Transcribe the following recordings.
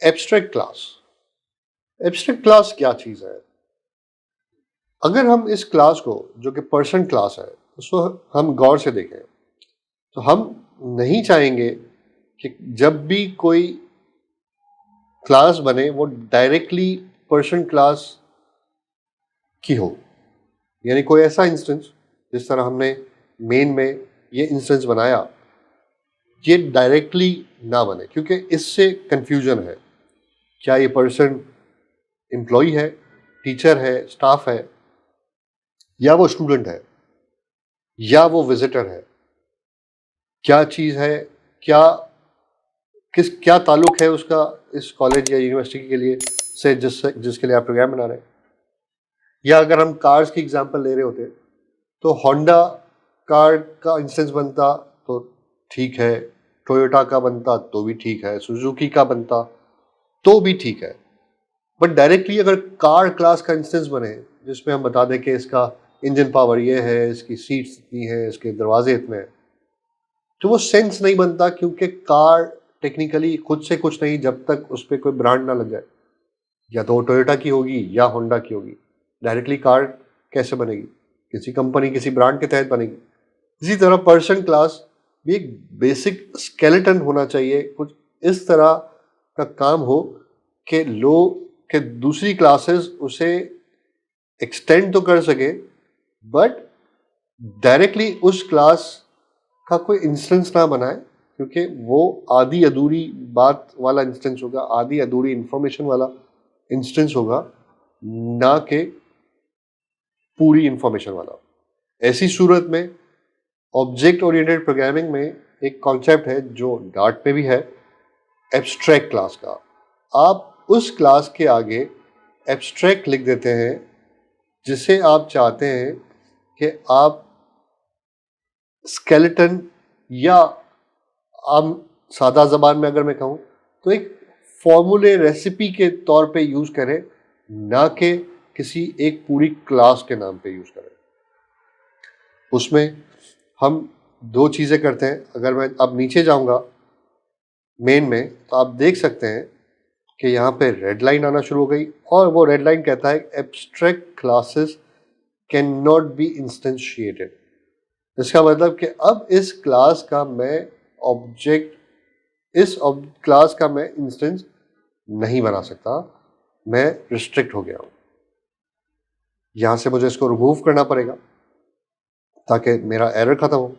Abstract class. Abstract class क्या चीज़ है? अगर हम इस क्लास को, जो कि पर्सन क्लास है, उसको हम गौर से देखें तो हम नहीं चाहेंगे कि जब भी कोई क्लास बने वो डायरेक्टली पर्सन क्लास की हो। यानी कोई ऐसा इंस्टेंस, जिस तरह हमने मेन में ये इंस्टेंस बनाया, ये डायरेक्टली ना बने, क्योंकि इससे कंफ्यूजन है। क्या ये पर्सन एम्प्लॉय है, टीचर है, स्टाफ है, या वो स्टूडेंट है, या वो विजिटर है? क्या चीज़ है, क्या ताल्लुक है उसका इस कॉलेज या यूनिवर्सिटी के लिए से जिसके लिए आप प्रोग्राम बना रहे हैं? या अगर हम कार्स की एग्जांपल ले रहे होते तो होंडा कार का इंस्टेंस बनता तो ठीक है, टोयोटा का बनता तो भी ठीक है, सुजुकी का बनता तो भी ठीक है। बट डायरेक्टली अगर कार क्लास का इंस्टेंस बने जिसमें हम बता दें कि इसका इंजन पावर ये है, इसकी सीट्स इतनी है, इसके दरवाजे इतने हैं, तो वो सेंस नहीं बनता, क्योंकि कार टेक्निकली खुद से कुछ नहीं जब तक उस पर कोई ब्रांड ना लग जाए। या तो वो टोयोटा की होगी या होंडा की होगी। डायरेक्टली कार कैसे बनेगी? किसी कंपनी, किसी ब्रांड के तहत बनेगी। इसी तरह पर्सन क्लास भी एक बेसिक स्केलेटन होना चाहिए, कुछ इस तरह का काम हो कि लोग के दूसरी क्लासेस उसे एक्सटेंड तो कर सके, बट डायरेक्टली उस क्लास का कोई इंस्टेंस ना बनाए, क्योंकि वो आधी अधूरी बात वाला इंस्टेंस होगा, आधी अधूरी इंफॉर्मेशन वाला इंस्टेंस होगा, ना कि पूरी इंफॉर्मेशन वाला। ऐसी सूरत में ऑब्जेक्ट ओरिएंटेड प्रोग्रामिंग में एक कॉन्सेप्ट है जो डार्ट में भी है, एब्स्ट्रैक्ट क्लास का। आप उस क्लास के आगे एब्स्ट्रैक्ट लिख देते हैं, जिसे आप चाहते हैं कि आप स्केलेटन, या आम सादा ज़बान में अगर मैं कहूँ तो एक फॉर्मूले रेसिपी के तौर पे यूज़ करें, ना कि किसी एक पूरी क्लास के नाम पे यूज़ करें। उसमें हम दो चीज़ें करते हैं। अगर मैं अब नीचे जाऊँगा मेन में, तो आप देख सकते हैं कि यहाँ पे रेड लाइन आना शुरू हो गई, और वो रेड लाइन कहता है abstract classes can not be instantiated. इसका मतलब कि अब इस क्लास का मैं ऑब्जेक्ट, क्लास का मैं इंस्टेंस नहीं बना सकता, मैं रिस्ट्रिक्ट हो गया हूँ। यहाँ से मुझे इसको रिमूव करना पड़ेगा ताकि मेरा एरर खत्म हो।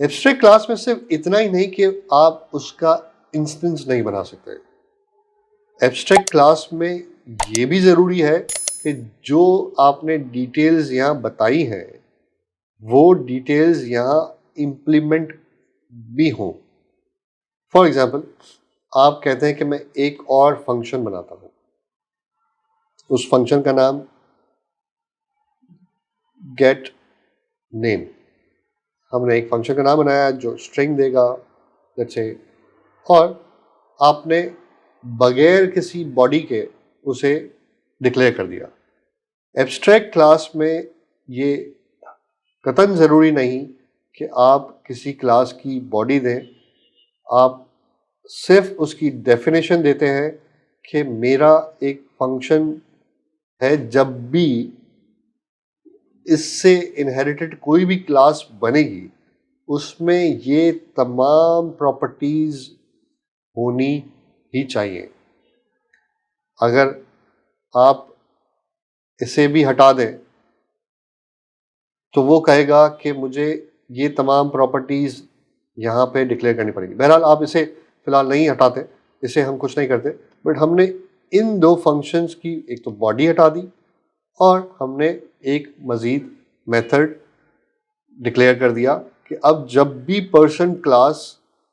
एब्स्ट्रैक्ट क्लास में सिर्फ इतना ही नहीं कि आप उसका इंस्टेंस नहीं बना सकते, एब्स्ट्रैक्ट क्लास में ये भी ज़रूरी है कि जो आपने डिटेल्स यहाँ बताई हैं वो डिटेल्स यहाँ इम्प्लीमेंट भी हों। फॉर एग्जाम्पल, आप कहते हैं कि मैं एक और फंक्शन बनाता हूँ, उस फंक्शन का नाम गेट नेम। हमने एक फंक्शन का नाम बनाया जो स्ट्रिंग देगा, लेट्स से, और आपने बगैर किसी बॉडी के उसे डिक्लेयर कर दिया। एब्स्ट्रैक्ट क्लास में ये कतई ज़रूरी नहीं कि आप किसी क्लास की बॉडी दें, आप सिर्फ उसकी डेफिनेशन देते हैं कि मेरा एक फंक्शन है, जब भी इससे इनहेरिटेड कोई भी क्लास बनेगी उसमें ये तमाम प्रॉपर्टीज होनी ही चाहिए। अगर आप इसे भी हटा दें तो वो कहेगा कि मुझे ये तमाम प्रॉपर्टीज यहाँ पे डिक्लेयर करनी पड़ेगी। बहरहाल आप इसे फिलहाल नहीं हटाते, इसे हम कुछ नहीं करते, बट हमने इन दो फंक्शंस की एक तो बॉडी हटा दी, और हमने एक मज़ीद मेथड डिक्लेयर कर दिया कि अब जब भी पर्सन क्लास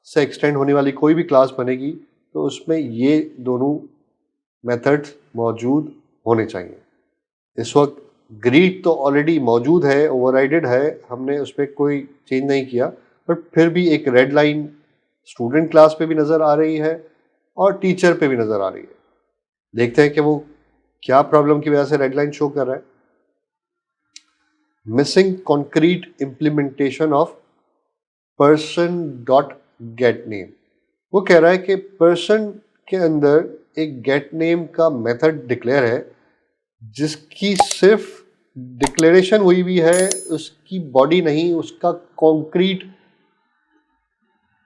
से एक्सटेंड होने वाली कोई भी क्लास बनेगी तो उसमें ये दोनों मेथड्स मौजूद होने चाहिए। इस वक्त ग्रीट तो ऑलरेडी मौजूद है, ओवरराइडेड है, हमने उस पर कोई चेंज नहीं किया, बट फिर भी एक रेड लाइन स्टूडेंट क्लास पे भी नज़र आ रही है और टीचर पे भी नज़र आ रही है। देखते हैं कि वो क्या प्रॉब्लम की वजह से रेड लाइन शो कर रहा है। Missing concrete implementation of person dot gate name. वो कह रहा है कि पर्सन के अंदर एक गेट नेम का मेथड डिक्लेयर है जिसकी सिर्फ डिक्लेरेशन हुई भी है, उसकी बॉडी नहीं, उसका कॉन्क्रीट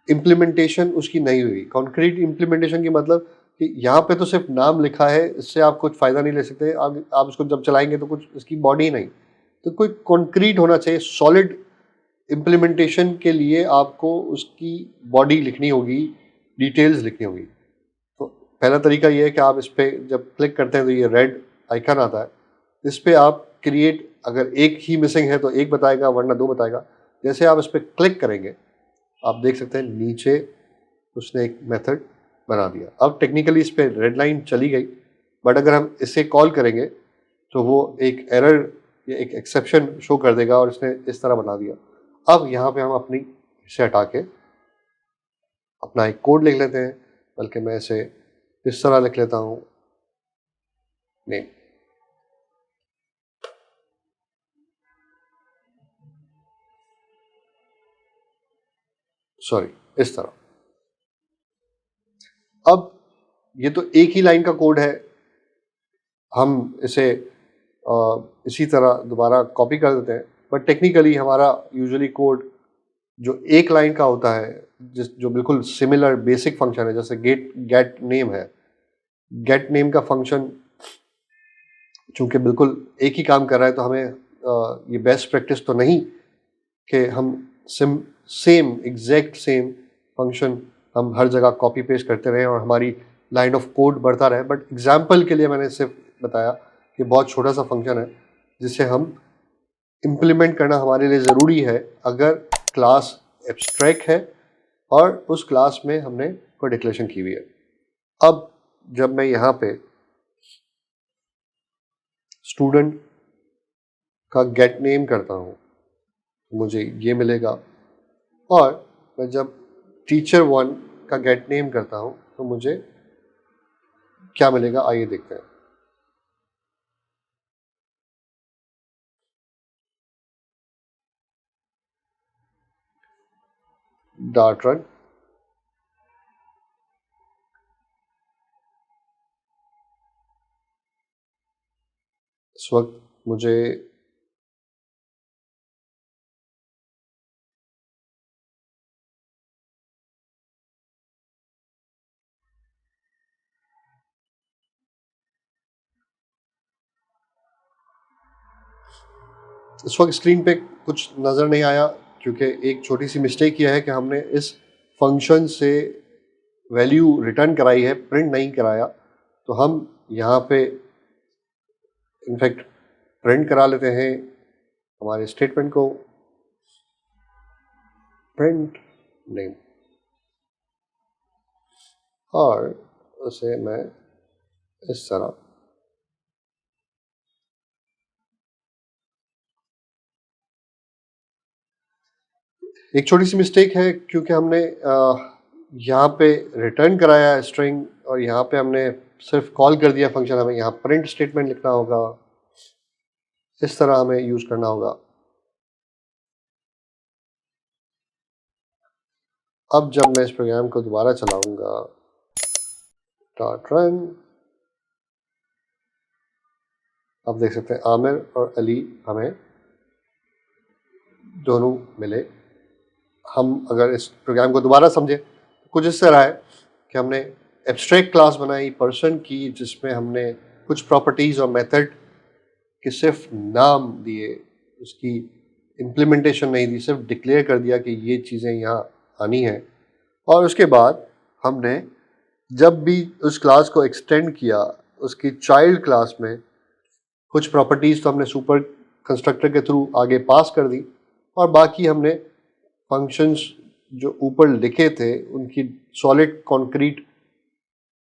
इम्प्लीमेंटेशन उसकी नहीं हुई। कॉन्क्रीट इम्प्लीमेंटेशन की मतलब कि यहाँ पे तो सिर्फ नाम लिखा है, इससे आप कुछ फ़ायदा नहीं ले सकते, आप उसको जब चलाएंगे तो कुछ उसकी बॉडी नहीं। तो कोई कॉन्क्रीट होना चाहिए, सॉलिड इम्प्लीमेंटेशन के लिए आपको उसकी बॉडी लिखनी होगी, डिटेल्स लिखनी होगी। तो पहला तरीका ये है कि आप इस पर जब क्लिक करते हैं तो ये रेड आइकन आता है, इस पर आप क्रिएट, अगर एक ही मिसिंग है तो एक बताएगा वरना दो बताएगा। जैसे आप इस पर क्लिक करेंगे आप देख सकते हैं नीचे उसने एक मेथड बना दिया। अब टेक्निकली इस पर रेड लाइन चली गई, बट अगर हम इसे कॉल करेंगे तो वो एक एरर या एक एक्सेप्शन शो कर देगा और इसने इस तरह बना दिया। अब यहाँ पे हम अपनी इसे हटा के अपना एक कोड लिख लेते हैं, बल्कि मैं इसे इस तरह लिख लेता हूँ, नेम। सॉरी, इस तरह। अब ये तो एक ही लाइन का कोड है, हम इसे इसी तरह दोबारा कॉपी कर देते हैं, बट टेक्निकली हमारा यूजुअली कोड जो एक लाइन का होता है, जो बिल्कुल सिमिलर बेसिक फंक्शन है, जैसे गेट नेम है, गेट नेम का फंक्शन चूंकि बिल्कुल एक ही काम कर रहा है, तो हमें ये बेस्ट प्रैक्टिस तो नहीं कि हम सेम एग्जैक्ट सेम फंक्शन हम हर जगह कॉपी पेस्ट करते रहें और हमारी लाइन ऑफ कोड बढ़ता रहे। बट एग्जाम्पल के लिए मैंने सिर्फ बताया कि बहुत छोटा सा फंक्शन है जिसे हम इम्प्लीमेंट करना हमारे लिए ज़रूरी है अगर क्लास एब्स्ट्रैक्ट है और उस क्लास में हमने कोई डिक्लेरेशन की हुई है। अब जब मैं यहाँ पे स्टूडेंट का गेट नेम करता हूँ मुझे ये मिलेगा, और मैं जब टीचर 1 का गेट नेम करता हूँ तो मुझे क्या मिलेगा, आइए देखते हैं। Dot run. इस वक्त मुझे इस वक्त स्क्रीन पे कुछ नज़र नहीं आया क्योंकि एक छोटी सी मिस्टेक यह है कि हमने इस फंक्शन से वैल्यू रिटर्न कराई है, प्रिंट नहीं कराया। तो हम यहाँ पे इनफैक्ट प्रिंट करा लेते हैं हमारे स्टेटमेंट को, प्रिंट नेम, और उसे मैं इस तरह एक छोटी सी मिस्टेक है क्योंकि हमने यहाँ पे रिटर्न कराया स्ट्रिंग और यहाँ पे हमने सिर्फ कॉल कर दिया फंक्शन। हमें यहाँ प्रिंट स्टेटमेंट लिखना होगा, इस तरह हमें यूज करना होगा। अब जब मैं इस प्रोग्राम को दोबारा चलाऊंगा, डॉट रन, आप देख सकते हैं आमिर और अली हमें दोनों मिले। हम अगर इस प्रोग्राम को दोबारा समझे तो कुछ इस तरह है कि हमने एब्स्ट्रैक्ट क्लास बनाई पर्सन की, जिसमें हमने कुछ प्रॉपर्टीज़ और मेथड के सिर्फ नाम दिए, उसकी इम्प्लीमेंटेशन नहीं दी, सिर्फ डिक्लेयर कर दिया कि ये चीज़ें यहाँ आनी हैं। और उसके बाद हमने जब भी उस क्लास को एक्सटेंड किया, उसकी चाइल्ड क्लास में कुछ प्रॉपर्टीज़ तो हमने सुपर कंस्ट्रक्टर के थ्रू आगे पास कर दी, और बाकी हमने फंक्शंस जो ऊपर लिखे थे उनकी सॉलिड कॉन्क्रीट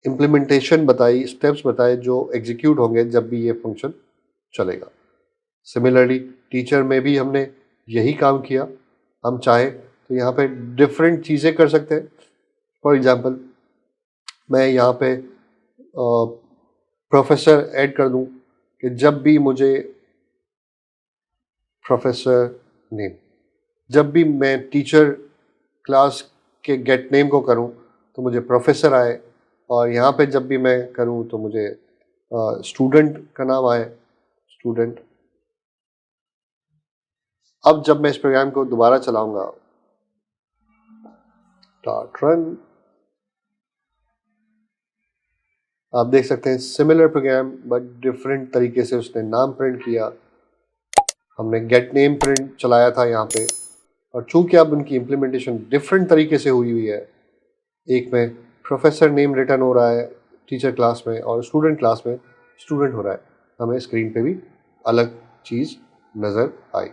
इम्प्लीमेंटेशन बताई, स्टेप्स बताए जो एग्जीक्यूट होंगे जब भी ये फंक्शन चलेगा। सिमिलरली टीचर में भी हमने यही काम किया। हम चाहे तो यहाँ पे डिफरेंट चीज़ें कर सकते हैं। फॉर एग्जांपल मैं यहाँ पे प्रोफेसर ऐड कर दूँ कि जब भी मुझे प्रोफेसर नेम, जब भी मैं टीचर क्लास के गेट नेम को करूं तो मुझे प्रोफेसर आए, और यहाँ पे जब भी मैं करूँ तो मुझे स्टूडेंट का नाम आए, स्टूडेंट। अब जब मैं इस प्रोग्राम को दोबारा चलाऊंगा, स्टार्ट रन, आप देख सकते हैं सिमिलर प्रोग्राम बट डिफरेंट तरीके से उसने नाम प्रिंट किया। हमने गेट नेम प्रिंट चलाया था यहाँ पे, और चूंकि अब उनकी इम्प्लीमेंटेशन डिफरेंट तरीके से हुई है, एक में प्रोफेसर नेम रिटर्न हो रहा है टीचर क्लास में और स्टूडेंट क्लास में स्टूडेंट हो रहा है, हमें स्क्रीन पे भी अलग चीज़ नज़र आई।